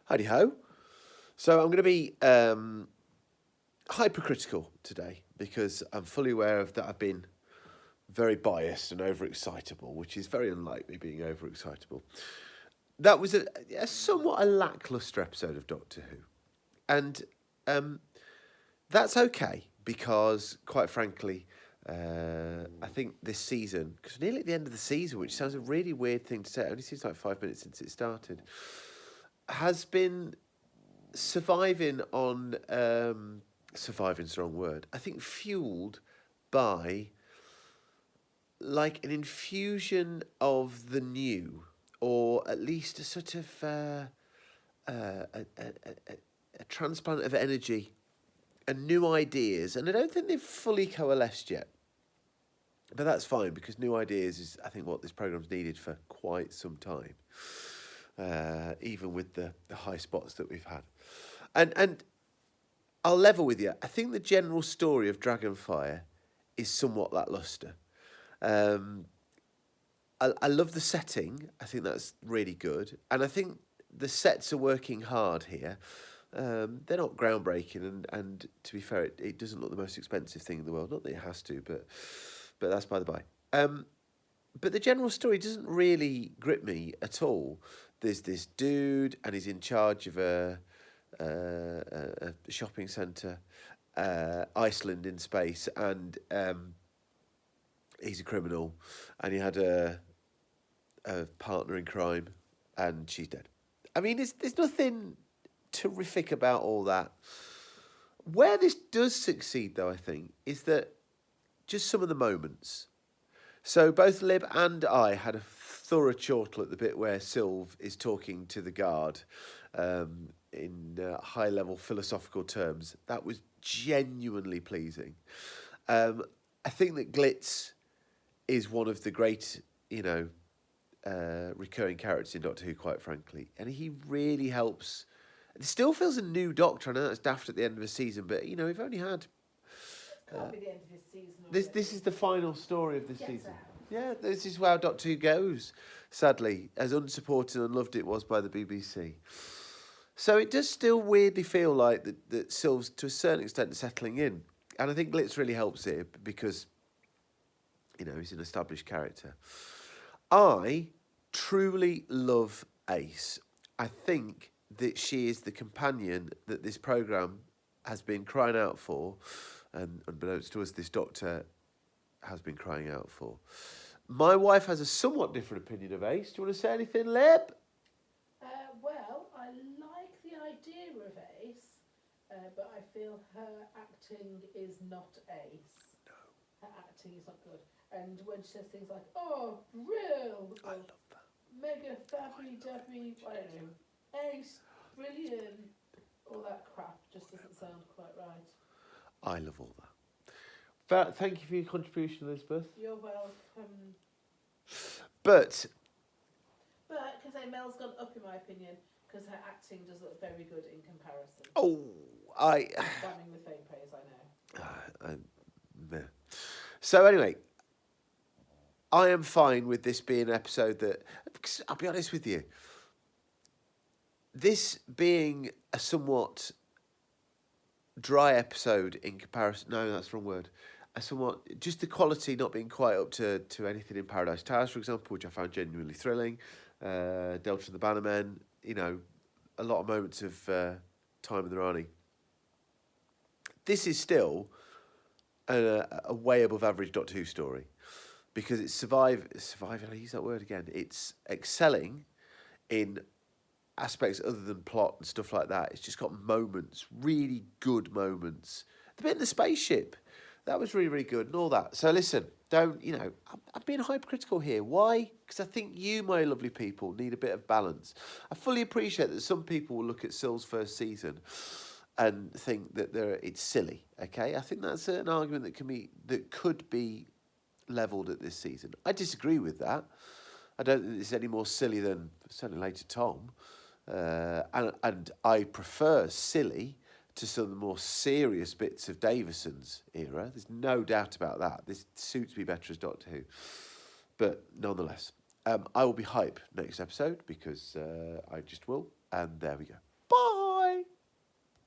Howdy ho. So I'm going to be hypercritical today because I'm fully aware of that I've been very biased and overexcitable, which is very unlike me being overexcitable. That was a somewhat a lackluster episode of Doctor Who. And that's okay because, quite frankly, I think this season, because we're nearly at the end of the season, which sounds a really weird thing to say, it only seems like 5 minutes since it started, has been surviving on, surviving's the wrong word, I think fueled by like an infusion of the new, or at least a sort of a transplant of energy and new ideas. And I don't think they've fully coalesced yet. But that's fine, because new ideas is, I think, what this programme's needed for quite some time, even with the high spots that we've had. And I'll level with you. I think the general story of Dragonfire is somewhat lackluster. I love the setting. I think that's really good. And I think the sets are working hard here. They're not groundbreaking, and to be fair, it doesn't look the most expensive thing in the world. Not that it has to, but that's by the by. But the general story doesn't really grip me at all. There's this dude, and he's in charge of a shopping centre, Iceland in space, and he's a criminal, and he had a partner in crime, and she's dead. I mean, there's nothing terrific about all that. Where this does succeed, though, I think, is that just some of the moments. So both Lib and I had a thorough chortle at the bit where Sylve is talking to the guard in high-level philosophical terms. That was genuinely pleasing. I think that Glitz is one of the great, recurring characters in Doctor Who, quite frankly. And he really helps. It still feels a new Doctor. I know that's daft at the end of a season, but, we've only had... Can't be the end of this season. This is the final story of this season. Yeah, this is how Doctor Who goes, sadly, as unsupported and unloved it was by the BBC. So it does still weirdly feel like that Sylve's, to a certain extent, settling in. And I think Glitz really helps it because, he's an established character. I truly love Ace. I think that she is the companion that this programme has been crying out for, and unbeknownst to us, this Doctor has been crying out for. My wife has a somewhat different opinion of Ace. Do you want to say anything, Lib? Well, I like the idea of Ace, but I feel her acting is not Ace. No. Her acting is not good. And when she says things like, oh, real, I love that. mega fabby-dabby, I don't know, Ace, brilliant, all that crap just doesn't sound quite right. I love all that. Thank you for your contribution, Elizabeth. You're welcome. But because Mel's gone up in my opinion, because her acting does look very good in comparison. I'm Damning with faint praise, I know. meh. So anyway, I am fine with this being an episode that, because I'll be honest with you, this being a somewhat dry episode in comparison, no, that's the wrong word, just the quality not being quite up to anything in Paradise Towers, for example, which I found genuinely thrilling, Delta and the Bannermen, a lot of moments of Time in the Rani. This is still a way above average Doctor Who story, because it's surviving, I use that word again, it's excelling in aspects other than plot and stuff like that. It's just got moments, really good moments. The bit in the spaceship, that was really, really good and all that. So listen, I'm being hypercritical here. Why? Because I think you, my lovely people, need a bit of balance. I fully appreciate that some people will look at Sylve's first season and think that it's silly, okay? I think that's an argument that could be levelled at this season. I disagree with that. I don't think it's any more silly than, certainly later, Tom. And I prefer silly to some of the more serious bits of Davison's era. There's no doubt about that. This suits me better as Doctor Who. But nonetheless, I will be hype next episode, because I just will. And there we go.